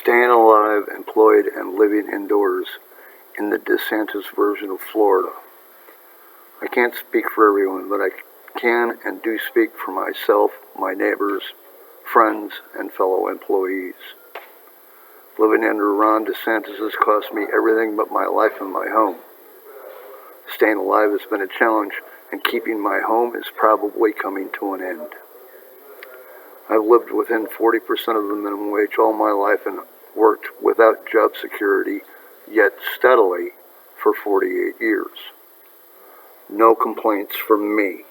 Staying alive, employed, and living indoors in the Disantis version of Florida. I can't speak for everyone, but I can and do speak for myself, my neighbors, friends, and fellow employees. Living under Ron Disantis has cost me everything but my life and my home. Staying alive has been a challenge, and keeping my home is probably coming to an end. I've lived within 40% of the minimum wage all my life and worked without job security, yet steadily, for 48 years. No complaints from me.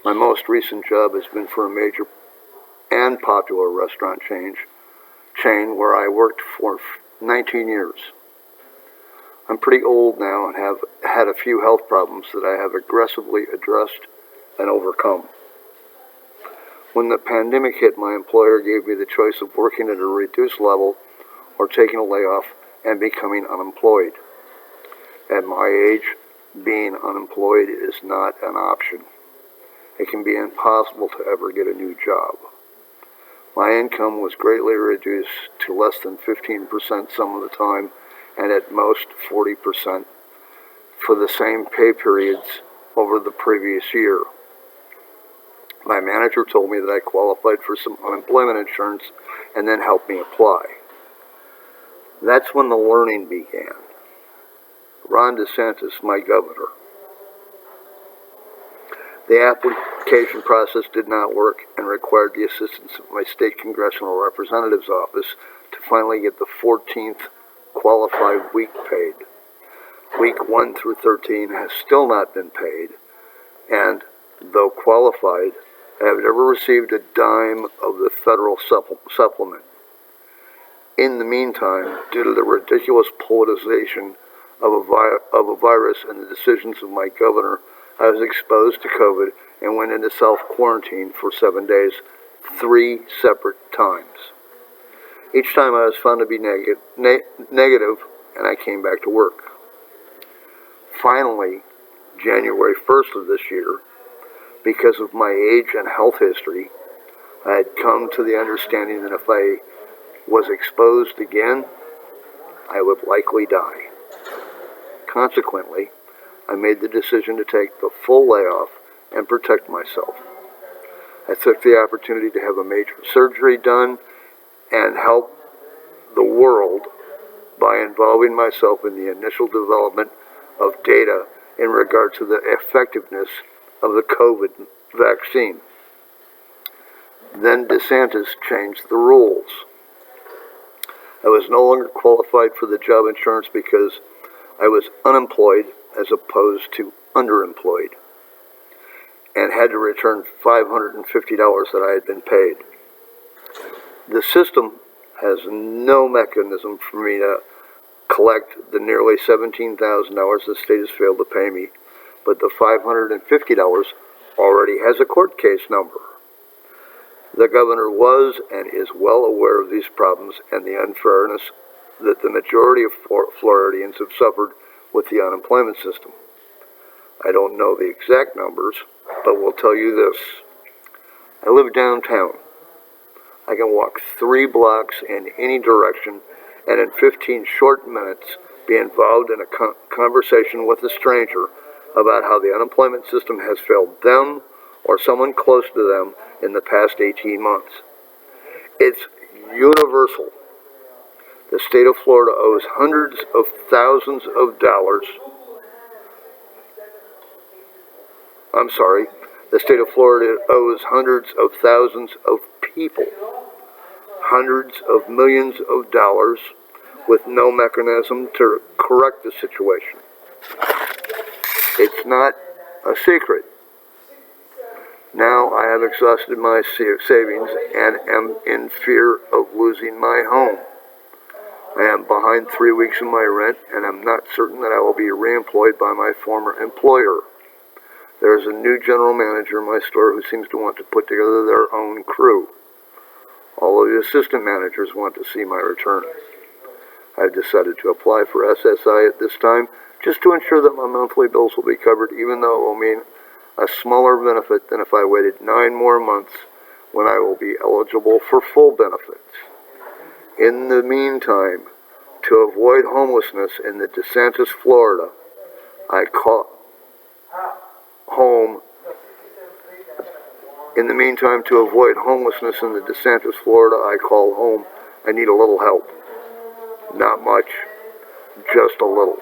My most recent job has been for a major and popular restaurant chain where I worked for 19 years. I'm pretty old now and have had a few health problems that I have aggressively addressed and overcome. When the pandemic hit, my employer gave me the choice of working at a reduced level or taking a layoff and becoming unemployed. At my age, being unemployed is not an option. It can be impossible to ever get a new job. My income was greatly reduced to less than 15% some of the time, and at most 40% for the same pay periods over the previous year. My manager told me that I qualified for some unemployment insurance and then helped me apply. That's when the learning began. Ron Disantis, my governor. The application process did not work and required the assistance of my state congressional representative's office to finally get the 14th qualified week paid. Week 1 through 13 has still not been paid, and though qualified, I have never received a dime of the federal supplement. In the meantime, due to the ridiculous politicization of a virus and the decisions of my governor, I was exposed to COVID and went into self-quarantine for 7 days, 3 separate times. Each time I was found to be negative, and I came back to work. Finally, January 1st of this year, because of my age and health history, I had come to the understanding that if I was exposed again, I would likely die. Consequently, I made the decision to take the full layoff and protect myself. I took the opportunity to have a major surgery done and help the world by involving myself in the initial development of data in regard to the effectiveness of the COVID vaccine. Then Disantis changed the rules. I was no longer qualified for the job insurance because I was unemployed as opposed to underemployed and had to return $550 that I had been paid. The system has no mechanism for me to collect the nearly $17,000 the state has failed to pay me, but the $550 already has a court case number. The governor was and is well aware of these problems and the unfairness that the majority of Floridians have suffered with the unemployment system. I don't know the exact numbers, but will tell you this. I live downtown. I can walk 3 blocks in any direction and in 15 short minutes be involved in a conversation with a stranger about how the unemployment system has failed them or someone close to them in the past 18 months. It's universal. The state of Florida owes hundreds of thousands of dollars. The state of Florida owes hundreds of thousands of people hundreds of millions of dollars with no mechanism to correct the situation. It's not a secret. Now I have exhausted my savings and am in fear of losing my home. I am behind 3 weeks in my rent, and I'm not certain that I will be reemployed by my former employer. There is a new general manager in my store who seems to want to put together their own crew. All of the assistant managers want to see my return. I've decided to apply for SSI at this time just to ensure that my monthly bills will be covered, even though it will mean a smaller benefit than if I waited 9 more months when I will be eligible for full benefits. In the meantime, to avoid homelessness in the Disantis, Florida, I call home. In the meantime, to avoid homelessness in the Disantis, Florida, I call home. I need a little help. Not much, just a little.